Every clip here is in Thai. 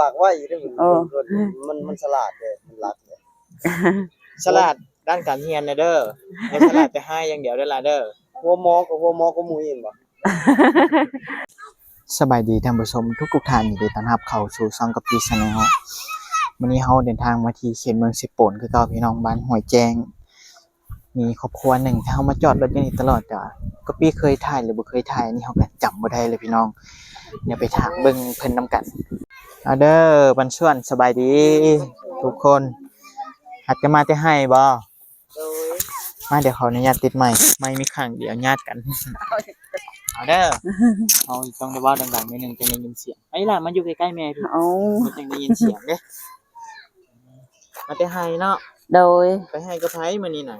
ากไว้อยู่ด้วยมันฉลาดเลยมันรักเลยฉลาดด้านการเรียนนะเด้ออย่าฉลาดแต่ให้อย่างเดียวได้ล่ะเด้อหัวหมอก็มุ้ยเห็นบ่สบายดีท่านผู้ชมทุกท่านยินดีต้อนรับเข้าสู่ช่องกับพี่ชาแนลวันนี้เฮาเดินทางมาที่เขตเมืองสิโปนคือเก่าพี่น้องบ้านห้วยแจ้งมีครอบครัวหนึ่งที่เฮามาจอดรถอยู่นี่ตลอดจ้ะก็พี่เคยถ่ายหรือบ่เคยถ่ายอันนี้เฮาก็จำบ่ได้เลยพี่น้องเดี๋ยวไปถามเบิ่งเพิ่นนำกันเด้อบันส่วนสบายดีทุกคนหัดกันมาแต่ให้บ่มาเดี๋ยวขออนุญาตติดไมค์ไม่มีข้างเดียวญาติกันเอาเด้อเอาต้องได้ว่าดังๆนิดนึงจะได้ยินเสียงไอ้ล่ะมันอยู่ใกล้ๆแม่พี่มันจะได้ยินเสียงเด้มาแต่ให้เนาะโดยไปให้กับไผมื้อนี้น่ะ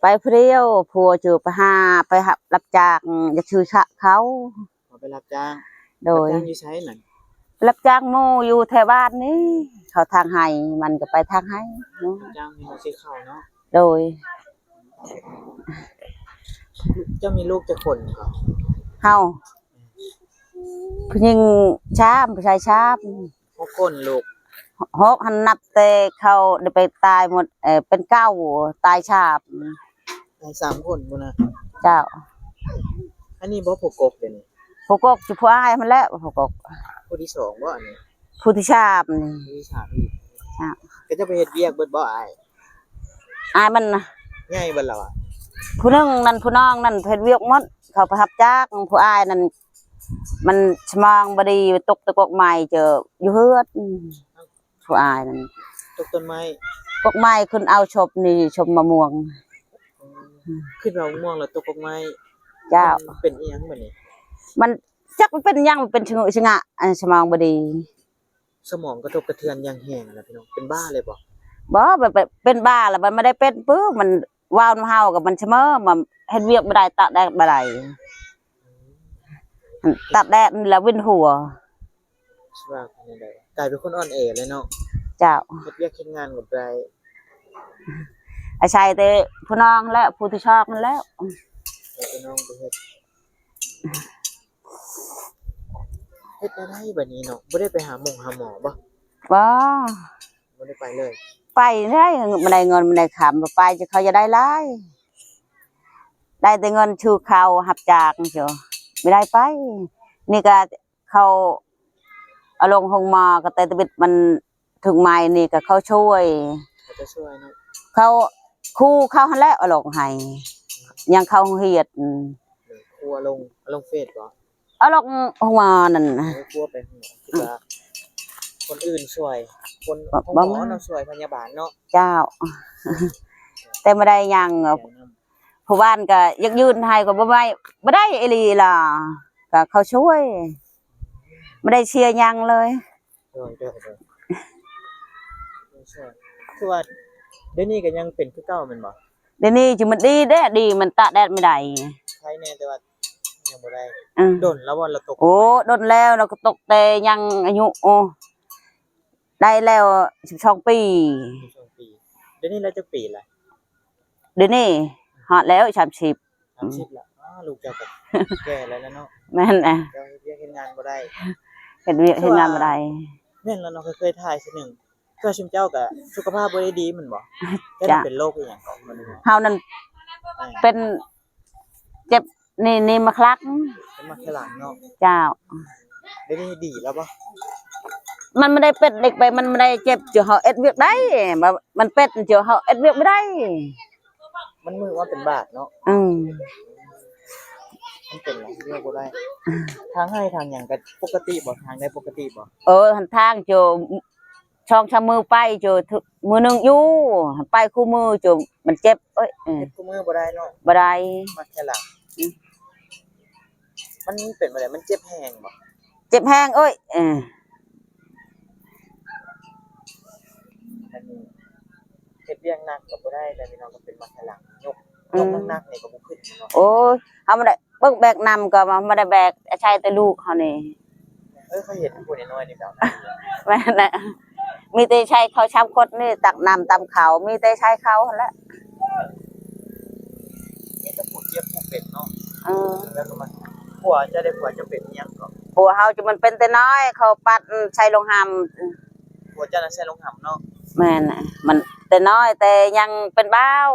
ไปเที่ยวผัวจูไปไปรับจ้างจะชื่อเขาไปรับจ้างโดยจ้างอยู่ไสนั่นรับจ้างหมู่อยู่แถวบ้านนี่เขาทางให้มันก็ไปทางให้เนาะจ้างมีมาซื้อข้าวเนาะโดยเจ้ามีลูกจักคนครับเฮาผู้หญิงชามผู้ชายชาม6คนลูก6หันนับแต่เขาได้ไปตายหมดเป็น9ตายชาบตาย3คนพุ่นน่ะเจ้าอันนี้บ่ผูกกบเด้นี่ผูกกสิผู้อ้ายมันแล้วผูกกผู้ที่2บ่อันนี้ผู้ที่ชาบนี่ผู้ที่3อีกก็จะไปเฮ็ดเวียกเบิดบ่อ้ายมันใหญ่เบิดแล้วอ่ะผู้นึงนั่นผู้น้องนั่นเฮ็ดเวียกหมดเขาประทับจ้างผู้อ้ายนั่นมันสมองบ่ดีตกตะกกใหม่เจออยู่เฮือดผู้อ้ายนั่นตกต้นไม้กกไม้ขึ้นเอาชบนี่ชมมะม่วงขึ้นเราม่วงแล้วตกกกไม้เจ้าเป็นอีหยังบัดนี้มันจักมันเป็นหยังมันเป็นชะงะสมองบ่ดีสมองกระทบกระเทือนอย่างแรงนะพี่น้องเป็นบ้าเลยบ่แบบเป็นบ้าแล้วมันไม่ได้เป็นปึ๊บมันว้าวเฮากับมันเสมอมันเฮ็ดเวียกบ่ได้ตะแดดบ่ได้ตะแดดแล้ววินหัวว่าจังได๋กลายเป็นคนอ่อนแอเลยเนาะเจ้าเฮ็ดเวียกเฮ็ดงานบ่ได้ใช่แต่ผู้น้องและผู้ที่ชอบมันแล้วพี่น้องไปเฮ็ดได้บัดนี้เนาะบ่ได้ไปหาหมอบ่ได้ไปเลยไปได้มันได้เงินมันได้คำไปจะเขาจะได้หลายได้แต่เงินชื่อเขาหับจากเจ้าไม่ได้ไปนี่ก็เขาเอาลงหงมอก็แต่บิดมันถึงไม้นี่ก็เขาช่วยเขาจะช่วยเนาะเขาคู่เขาหันแล้วเอาลงให้ยังเขาเฮียดครัวลงเฟซบ่เอาลงหงมอนั่นครัวไปคือว่าคนอื่นช่วยคนหมอเนาะช่วยพยาบาลเนาะเจ้าแต่ไม่ได้ยังผู้บ้านก็ยักยืนให้ก็ไม่ได้เอลีล่ะก็เขาช่วยไม่ได้เชียร์ยังเลยคือว่าเดี๋ยวนี้ก็ยังเป็นคือเก่าแม่นบ่เดี๋ยวนี้จิมันดีเด้ดีมันตะแดดไม่ได้ใช่แน่แต่ว่ายังบ่ได้ดนแล้วบ่เราตกโอ้ดนแล้วเราก็ตกแต่ยังอายุโอ้ได้แล้ว12 ปีเดี๋ยวนี้เราจะปีละเดี๋ยวนี้ฮอดแล้ว30แล้วลูกเจ้าก็แก่แล้วเนาะแม่นน่ะเจ้าเฮ็ดงานบ่ได้เฮ็ดงานบ่ได้แม่นแล้วเนาะเคยถ่ายซินึงก็ชุมเจ้าก็สุขภาพบ่ได้ดีมันบ่แต่เป็นโรคอีหยังก็บ่รู้เฮานั่นเป็นเจ็บนี่มาคลักเป็นมาขลังเนาะเจ้าเดี๋ยวนี้ดีแล้วบ่มันไม่ได้เป็ดเด็กไปมันไม่ได้เจ็บเจอเขาเอ็ดเวียกได้มันเป็ดเจอเขาเอ็ดเวียกไม่ได้มันมือว่าเป็นบาดเนาะมันเป็นอะไรเรียกบ่ได้ทางให้ทางอย่างกันปกติบ่ทางได้ปกติบ่ทางเจอช่องชามือไปเจอมือนึงอยู่ไปคู่มือเจอมันเจ็บคู่มือบ่ได้เนาะบ่ได้มาแค่หลังมันเป็นอะไรมันเจ็บแห้งบ่เจ็บแห้งเฮ็ดเวียกหนักก็บ่ได้แต่พี่น้องก็เป็นมาแค่หลังยกหนักๆนี่ก็บ่ขึ้นเนาะโอ้ยเฮาบ่ได้เบิ่งแบกนำก็บ่ได้แบกใช้แต่ลูกเฮานี่เขาเห็นผู้น้อยๆนี่แบบแม่นน่ะมีแต่ใช้เขาช้ำคดนี่ตักน้ำตำเขามีแต่ใช้เขาหั่นแหละมีแต่ผู้เจ็บผู้เป็นเนาะแล้วก็มาผัวจะได้ผัวจะเป็นอีหยังก็ ผัวเฮาจะมันเป็นแต่น้อยเขาปัดใช้ลงหผัวเจ้าน่ะใส่ลงหำเนาะ ำแม่นน่ะมันแต่น้อยแต่ยังเป็นบ้าว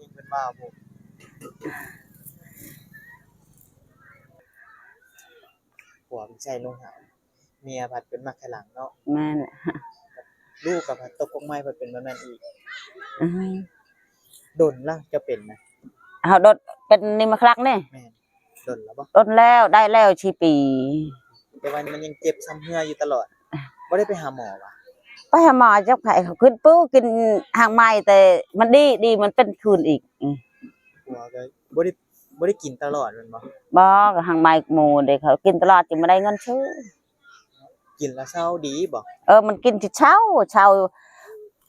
ยังเป็นบ้าบ่ผัวเป็นใส่ลงหำเมียผัดเป็นมักขะหลังเนาะ แม่นน่ะ ลูกกับผัดตกกงไม้ผัดเป็นแบบนั้นอีก อืม ดนละจะเป็นนะ เฮาดดเป็นนี่มาคลักนี่ แม่นดนแล้วบ่ ดดแล้วได้แล้วชีปี แต่ว่ามันยังเจ็บซ้ำเหืออยู่ตลอดบ่ได้ไปหาหมอว่ะ ไปหาหมอจักไผเขาขึ้นปุ๊กินหางไม้แต่มันดีมันเป็นคืนอีก ผัวก็บ่ได้กินตลอดแม่นบ่ บ่ก็หางไม้หมู่เด้เขากินตลอดจึงบ่ได้เงินซื้อ กินแล้วเศร้าดีบ่ มันกินที่เช้า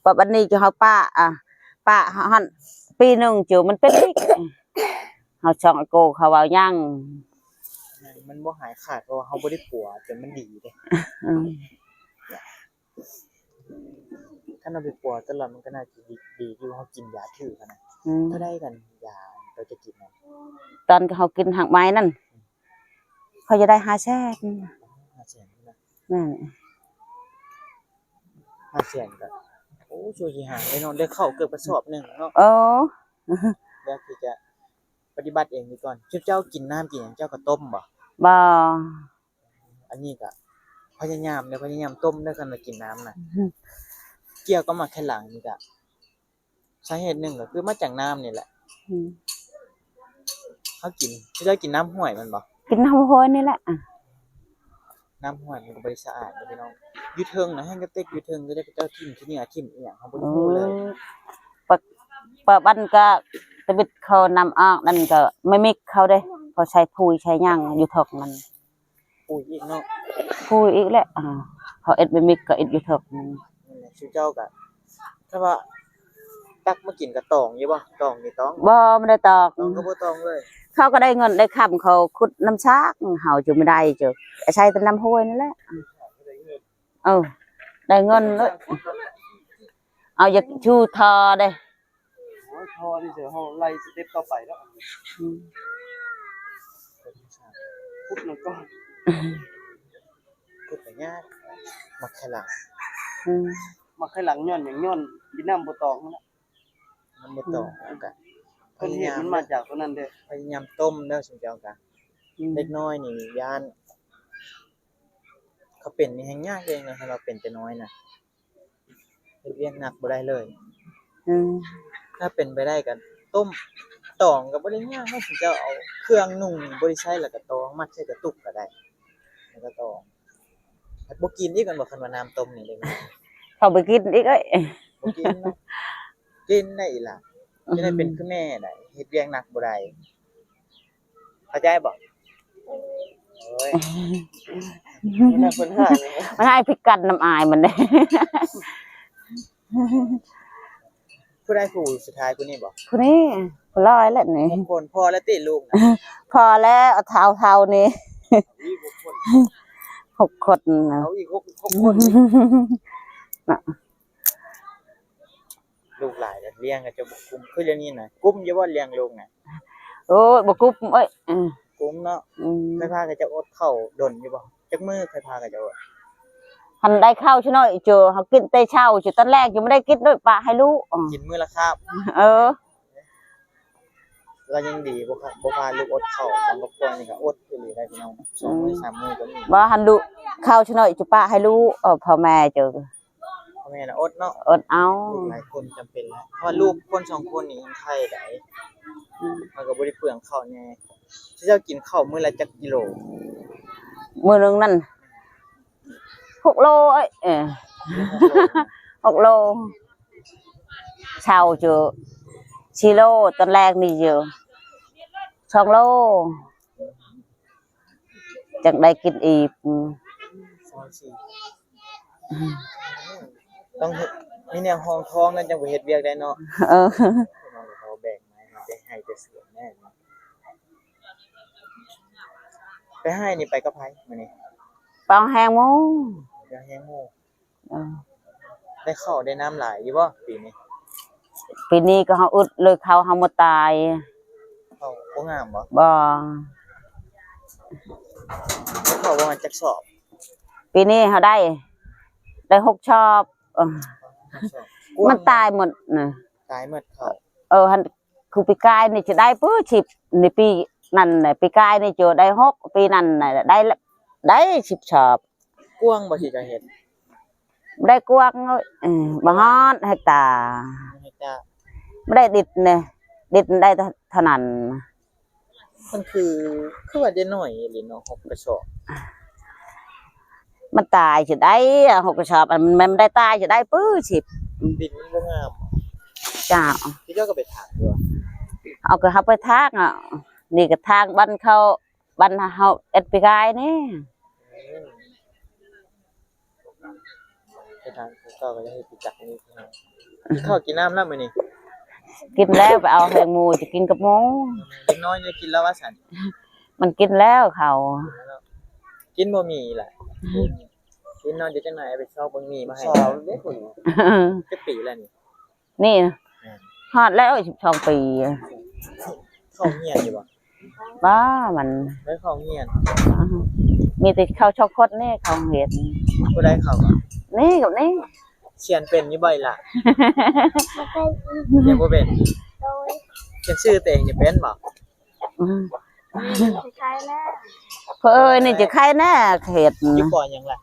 ปะบัดนี้จะเฮาป้าหั่นปีหนึงจูมันเป็นอีกเฮาช่องโกเขาว่ายัง มันบ่หายขาดเพราะว่าเฮาบ่ได้ปัวจนมันดีเด้ อืม ถ้าเราไปปัวตลอดมันก็น่าจะดีที่ว่าเฮากินยาถือกันนะ อืม เท่าใดกันยาเราจะกินน่ะ ตอนเขากินหางไม้นั่นเขาจะได้5แสน 500,000นะ นั่น 500,000ก็โอ้ช่วยสิหาได้เนาะได้เข้าวเกือบกระสอบหนึงเนาะ โอ้ แล้วคือจะปฏิบัติเองดีก่อนเจ้ากินน้ำกินหยังเจ้าก็ต้มบ่ บ่ อันนี้ก็พยายามเด้อพยายามต้มเด้อคันว่ากินน้ำน่ะเกี่ยวกับหมักแค่หลังนี่ก็สาเหตุหนึ่งก็คือมาจากน้ำนี่แหละ อืม เขากินเจ้ากินน้ำห้วยมันบ่ กินน้ำห้วยนี่แหละ น้ำห้วยมันก็บ่ได้สะอาดเด้อพี่น้องอยู่เทิงนะแห้งกระเต็กอยู่เทิงก็ได้เจ้าทิ่มที่นี่ทิ่มอีหยังเฮาบ่ เอ รู้เลย อปะบันก็ตะบิดเขานำออกนั่นก็ไม่มิกเขาเด้พอใช้พูยใช้ย่างอยู่ทอกมัน ปุ๋ยอีกเนาะ พูยอีกแหละเขาเอ็ดไม่มิกก็เอ็ดอยู่ทอกมัน นั่นแหละชื่อเจ้าก็ถ้าว่าตักมากินก็ตองอยู่บ่ตองนี่ต้อง บ่ไม่ได้ตอก ตองก็บ่ตองเลย เขาก็ได้เงินได้คำเขาขุดน้ำชากเฮาจึงไม่ได้จ้ะใช้แต่น้ำห้วยนั่นแหละได้เงินเลยเอาอย่าชูทอเด้ โอ้ยพอที่จะเฮาไล่สเต็ปต่อไปแล้วพุดมันก็พุดไปยากมักแค่หลัง มาข้างหลังย้อนอย่างย้อนดินน้ำบ่ตองนั่นน่ะ มันบ่ตองแล้วก็ เพิ่นเฮ็ดมันมาจากตัวนั้นเด้อ พยายามต้มเด้อสุเจ้าก็เล็กน้อยนี่ย่านเขาเป็นนี่แฮงยากเองนะถ้าเราเป็นแต่น้อยน่ะเฮ็ดเวียกหนักบ่ได้เลย ถ้าเป็นไปได้ก็ต้มตองก็บ่ได้ยากให้สุเจ้าเอาเครื่องนุ่งบ่ได้ใช้แล้วก็ตองมัดใส่กระตุกก็ได้แล้วก็ตองบ่กินอีกกันบ่คันว่าน้ำต้มนี่ได้มั้ย เขาไปกินอีกเอ้ย บ่กินเนาะกินได้อีหล่ะจะได้เป็นคือแม่ได้เฮ็ดเวียกหนักบ่ได้เข้าใจบ่โอ้ย นี่น่ะเพิ่นหาเลย มันให้พิกันน้ำอายมันเด้ ผู้ใดผู้สุดท้ายผู้นี้บ่ ผู้นี้ผู้ร้อยแล้วนี่ คนพ่อและติลูกนะ พอแล้วเอาเท่านี่ อีก6คน 6 คนนะ เอาอีก6คนลูกหลายแล้วเลี้ยงก็จะบ่กุมคือเดี๋ยวนี้น่ะกุมอยู่บ่เลี้ยงลูกน่ะ โอ้ยบ่กุบเอ้ย กุมเนาะเคยพาก็จะอดข้าวดนอยู่บ่จักมื้อเคยพาก็จะอด หันได้ข้าวช่น้อยเจอเขากินแต่เช้าจุตอนแรกยังไม่ได้กินด้วยปลาให้ลูก กินมื้อละคาบ เออ ก็ยังดีบ่ครับบ่พาลูกอดข้าวบางครอบครัวนี่ก็อดอีหลีได้พี่น้อง2มื้อ3มื้อก็มี บ่หันดูข้าวช่น้อยจุปลาให้ลูกพ่อแม่เจอ พ่อแม่น่ะอดเนาะ อดเอา ลูกหลายคนจำเป็นแล้วเพราะว่าลูกคน2คนนี่ยังไข่ได้มันก็บ่ได้เปลืองข้าวแน่สิเจ้ากินข้าวมื้อละจักกิโล มื้อนึงนั่น6 โลเอ้ย6 โลเช้าเจอ4 โลตอนแรกนี่เจอ2 โลจังได้กินอีก ต้องเฮ็ดมีแนวห้องท้องนั่นจังบ่เฮ็ดเวียกได้เนาะ เออ น้องเขาแบ่งไม้ให้ให้แต่เสือแน่เนาะไปให้นี่ไปกับไผมื้อนี้ ปองแห้งหมู เดี๋ยวแฮงโง่ เออ ได้ข้าวได้น้ำหลายอยู่บ่ปีนี้ ปีนี้ก็เฮาอึดเลยเขาเฮาบ่ตาย ข้าวบ่งามบ่ บ่ เขาว่ามันจักสอบ ปีนี้เขาได้6 ชอบมันตายหมดนะ ตายหมดเขา หันคือปีกายนี่จะได้ปื้อ10ในปีนั่นน่ะปีกายนี่จะได้6ปีนั่นน่ะได้10 ชอบ กว้างบ่สิจะเฮ็ด ได้กวางบ่ฮอดเฮกตาร์ ให้จ้า ไม่ได้ดิดเนี่ยดิดได้เท่านั้น มันคือว่าได้น้อยอีหลีเนาะ6กระสอบ มันตายจะได้6 กระสอบมันไม่ได้ตายจะได้ปื้อ10 ดินมันบ่งาม จ้า พี่เจ้าก็ไปถามด้วย เอาก็เขาไปทางนี่ก็ทางบ้านเขาเอ็ดปีกายนี่ ไปถามเขาก็จะให้พี่จักนี่พี่ข้าวกินน้ำแล้วมื้อนี้ กินแล้วไปเอาแหงหมูจะกินกับหมู เด็กน้อยจะกินแล้วว่าสัน มันกินแล้วเขา กินบ่มีแหละกินนอนอยู่จังไหนไปชอบบ่มีมาให้ สาวเด็กคน จะปีแล้วนี่ นี่ฮอดแล้ว12 ปี เข้าเงียนอยู่บ่ บ้ามัน ได้เข้าเงียน มีแต่ข้าวช็อกโกแลตนี่เขาเห็ด ผู้ใดเข้าก็ นี่กับนี่ เขียนเป็นอยู่บ่อยล่ะยังบ่เป็นเขียนชื่อตัวเองนี่เป็นบ่ เพื่อนี่จะใครแน่เห็ด อยู่ปอยังล่ะ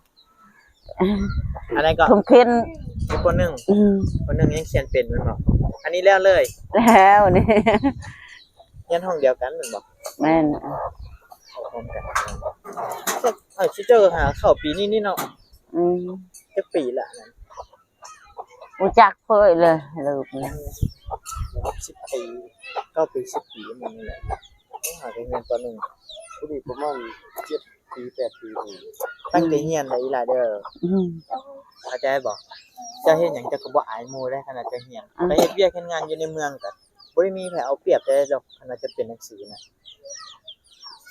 อันนั้นก็ ทุ่มเคิน อยู่ปอ1ปอ1ยังเขียนเป็นแม่นบ่อันนี้แล้วเลย แล้วนี่ เรียนห้องเดียวกันแม่นบ่ แม่น เข้าพร้อมกันสิเจ้าหาเข้าปีนี้นี่เนาะจักปีละนั่น รู้จักเพื่อเลยลืมนะ 10 ปี9 ปี 10 ปีมันนี่แหละหาไปเรียนปอ1 ผู้ดีประมาณ7 ปี 8 ปีนี่ ตั้งใจเรียนได้อีหลายเด้อเข้าใจบ่เจะเฮ็ดหยังเจะก็บ่อายหมู่ได้ขนาดจะเรียนไปเฮ็ดเวียกเฮ็ดงานอยู่ในเมืองก็บ่ได้มีไผเอาเปรียบได้ดอกขนาดจะเป็นหนังสือนะ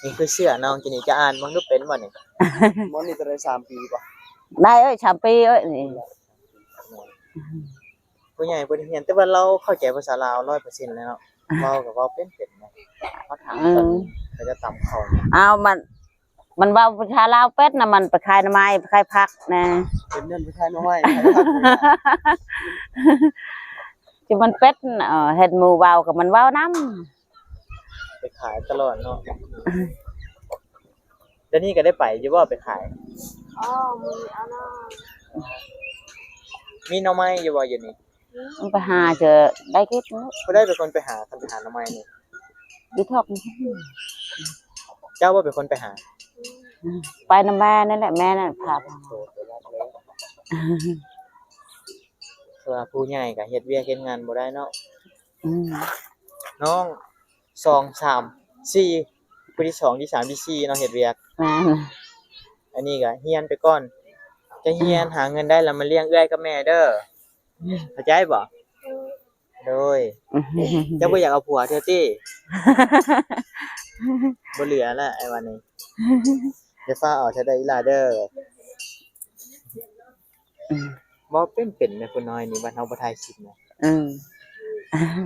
นี่คือเสื้อน้องจินี่จะอ่านมึงดูเป็นบ่นี่ มอนนี่จะได้3 ปีป่ะ ได้3 ปีนี่ ผู้ใหญ่บ่ได้เรียนแต่ว่าเราเข้าใจภาษาลาว 100% แล้วเนาะเว้าก็เว้าเป็นนะเขาถามก็จะตำเข้า เอามันว่าประชาลาวเป็ดน่ะมันไปขายหน่อไม้ไปขายผักนะ เป็นเงินไปขายน้อย ที่มันเป็ดเฮ็ดหมูเว้ากับมันเว้านำ ไปขายตลอดเนาะเดี๋ยวนี้ก็ได้ไปอยู่บ่ไปขายมีหน่อไม้อยู่บ่อยู่นี่ มันไปหาเจอได้คิด ผู้ใดเป็นคนไปหาคันไปหาหน่อไม้นี่ ดิทอก เจ้าบ่เป็นคนไปหา ไปนำแม่นั่นแหละแม่นั่นพาไป คือว่าผู้ใหญ่ก็เฮ็ดเวียกเฮ็ดงานบ่ได้เนาะ น้อง2 3 4ผู้ที่2ที่3ที่4เนาะเฮ็ดเวียก แม่ อันนี้ก็เรียนไปก่อน จะเรียนหาเงินได้แล้วมาเลี้ยงเอื้อยกับแม่เด้อเข้าใจบ่โดยเจ้าบ่อยากเอาผัวเทื่อติบ่เหลือแล้วไอ้วันนี้จะฟ้าเอาเท่าใดอีหล่าเด้อบ่เป็นแม่ผู้น้อยนี่บ้านเฮาบ่ทายคลิปนะ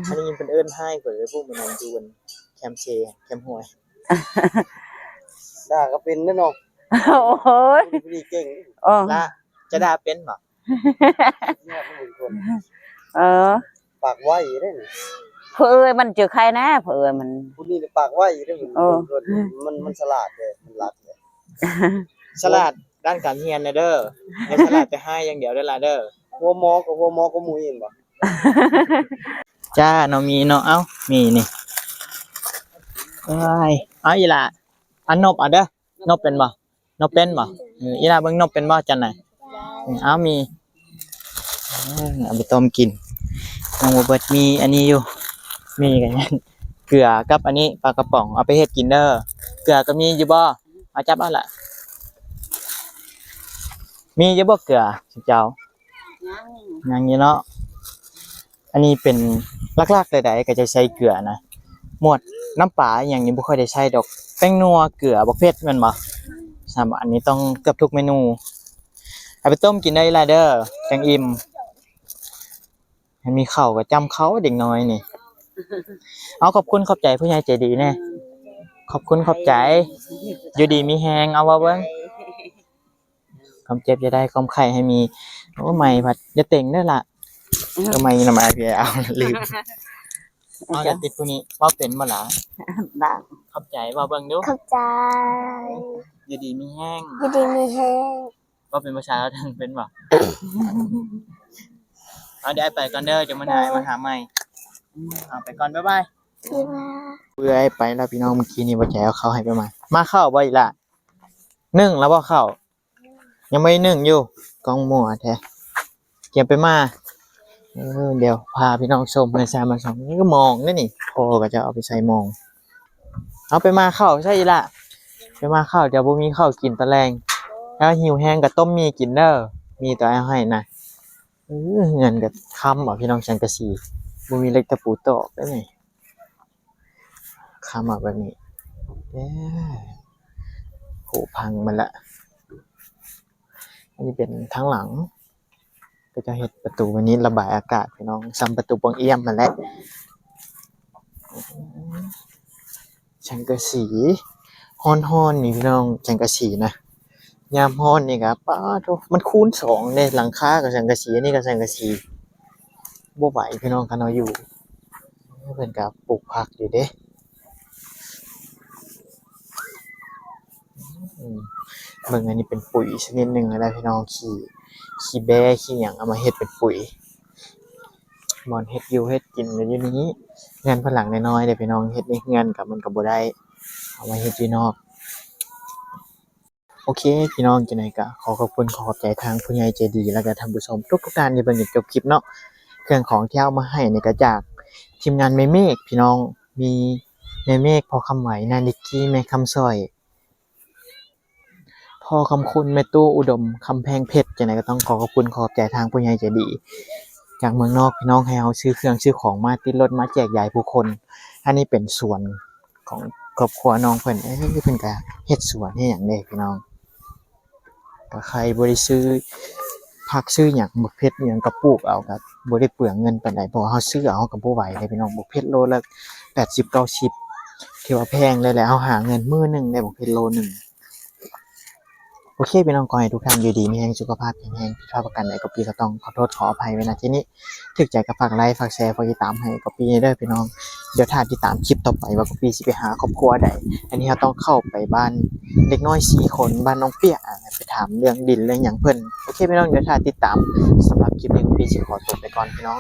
อันนี้เพิ่นเอิ้นให้เพิ่นเลยพวกมันนอนอยู่บนแคมป์เชแคมป์ห้วย ด่าก็เป็นแน่นอน โอ้ย ผู้ดีเก่ง ละจะด่าเป็นบ่ แม่ผู้คน ปากไว้ได้นี่ เพื่อมันเจอใครนะเพื่อมัน ผู้นี้ปากไว้ได้มันฉลาดเลยมันรักเลย ฉลาดด้านการเรียนนะเด้ออย่าฉลาดแต่ให้อย่างเดียวเด้อล่ะเด้อ หัวหมอก็หมู่เห็นบ่ จ้าเนาะมีเนาะเอ้ามีนี่เอ้ยเอาอีหล่ะอันนบอ่ะเด้อนบเป็นบ่นบเป็นบ่อีหล่ะเบิ่งนบเป็นบ่จังไหนเอามีเอาไปต้มกินน้องบ่เบิดมีอันนี้อยู่มีกันยังเกลือกับอันนี้ปลากระป๋องเอาไปเฮ็ดกินเด้อเกลือก็มีอยู่บ่เอาจับเอาล่ะมีอยู่บ่เกลือเจ้ายังอยู่เนาะอันนี้เป็นหลักๆใดๆก็จะใช้เกลือนะหมวดน้ำปลาอย่างนี้บ่ค่อยได้ใช้ดอกแป้งนัวเกลือบ่เผ็ดแม่นบ่สามอันนี้ต้องเกือบทุกเมนูเอาไปต้มกินได้ล่ะเด้อจังอิ่มให้มีข้าวก็จำเขาเด็กน้อยนี่เอาขอบคุณขอบใจผู้ใหญ่ใจดีแน่ ขอบคุณขอบใจอยู่ดีมีแฮงเอาว่าเบิ่งความเจ็บจะได้ความไข้ให้มีโอ้ไม่ผัดอย่าเต่งเด้อล่ะทำไมนำมาพี่เอาลืมเอาเดี๋ยวติดผู้นี้เว้าเป็นบ่ล่ะ ได้ ขอบใจเว้าเบิ่งดู เข้าใจ อยู่ดีมีแฮง ยินดีมีแฮง ว่าเป็นภาษาเราถึงเป็นบ่ เอาเดี๋ยวไปก่อนเด้อจะมาหาใหม่เอาไปก่อนบ๊ายบาย พี่มา เบื่อไปแล้วพี่น้องเมื่อกี้นี่บ่ใจเอาเข้าให้ไปมาเข้าบ่อีกล่ะนึ่งแล้วบ่เข้ายังไม่นึ่งอยู่กองหมัวแท้เก็บไปมาเดี๋ยวพาพี่น้องชมในแซมมาสองนี่ก็มองนี่พอก็จะเอาไปใส่มองเอาไปมาเข้าใช่อีล่ะไปมาเข้าเดี๋ยวบ่มีข้าวกินตะแลงแล้วหิวแห้งก็ต้มมีกินเด้อมีตัวให้นะเงินก็ค้ำบ่พี่น้องชังกะสีบ่มีเหล็กตะปูตอกได้ไหมค้ำแบบนี้โหพังมันละอันนี้เป็นทางหลังก็จะเฮ็ดประตูวันนี้ระบายอากาศพี่น้องซ้ำประตูปองเอี่ยมมันแหละชังกะสีฮ้อนๆนี่พี่น้องชังกะสีนะยามฮ้อนนี่ครับป้าโธ่มันคูณ2เด้หลังคากับชังกะสีอันนี้ก็ชังกะสีบ่ไหวพี่น้องคันเอาอยู่เพิ่นก็ปลูกผักอยู่เด้เบิ่งอันนี้เป็นปุ๋ยชนิดหนึ่งนะพี่น้องขี้แบะขี้หยังเอามาเฮ็ดเป็นปุ๋ยบอนเฮ็ดอยู่เฮ็ดกินกันอยู่นี้เงินพลังน้อยๆเด้พี่น้องเฮ็ดในเงินกับมันก็บ่ได้เอามาเฮ็ดอยู่นอกโอเคพี่น้องจังได๋ก็ขอขอบคุณขอขอบใจทางผู้ใหญ่ใจดีแล้วก็ท่านผู้ชมทุกๆท่านที่เบิ่งจนจบคลิปเนาะเครื่องของที่เอามาให้นี่ก็จากทีมงานแม่เมฆพี่น้องมีแม่เมฆพอคำไหวนานิกกี้แม่คำสร้อยพ่อคำคุณแม่ตู้อุดมคำแพงเพชรจังได๋ก็ต้องขอขอบคุณขอบใจทางผู้ใหญ่ใจดีจากเมืองนอกพี่น้องให้เอาซื้อเครื่องซื้อของมาติดรถมาแจกจ่ายผู้คนอันนี้เป็นส่วนของครอบครัวน้องเพิ่นเพิ่นก็เฮ็ดสวนให้หยังเด้พี่น้องก็ใครบ่ได้ซื้อผักซื้อหยังบักเพชรหยังก็ปลูกเอาก็บ่ได้เปลืองเงินปานใดเพราะว่าเฮาซื้อเอาก็บ่ไหวเด้พี่น้องบักเพชรโลละ80 90ถือว่าแพงเลยแหละเฮาหาเงินมื้อนึงได้บักเพชรโลนึงโอเคพี่น้องขอให้ทุกท่านอยู่ดีมีแรงสุขภาพแข็งแรงผิดพลาดประการใดก็พี่ก็ต้องขอโทษขออภัยไว้ณที่นี้ถึกใจก็ฝากไลค์ฝากแชร์ฝากติดตามให้ก็พี่เด้อพี่น้องเดี๋ยวถ้าติดตามคลิปต่อไปว่าก็พี่สิไปหาครอบครัวใดอันนี้เราต้องเข้าไปบ้านเด็กน้อย4คนบ้านน้องเปี้ยไปถามเรื่องดินเรื่องหยังเพิ่นโอเคพี่น้องเดี๋ยวถ้าติดตามสำหรับคลิปนี้ก็พี่สิขอตัวไปก่อนพี่น้อง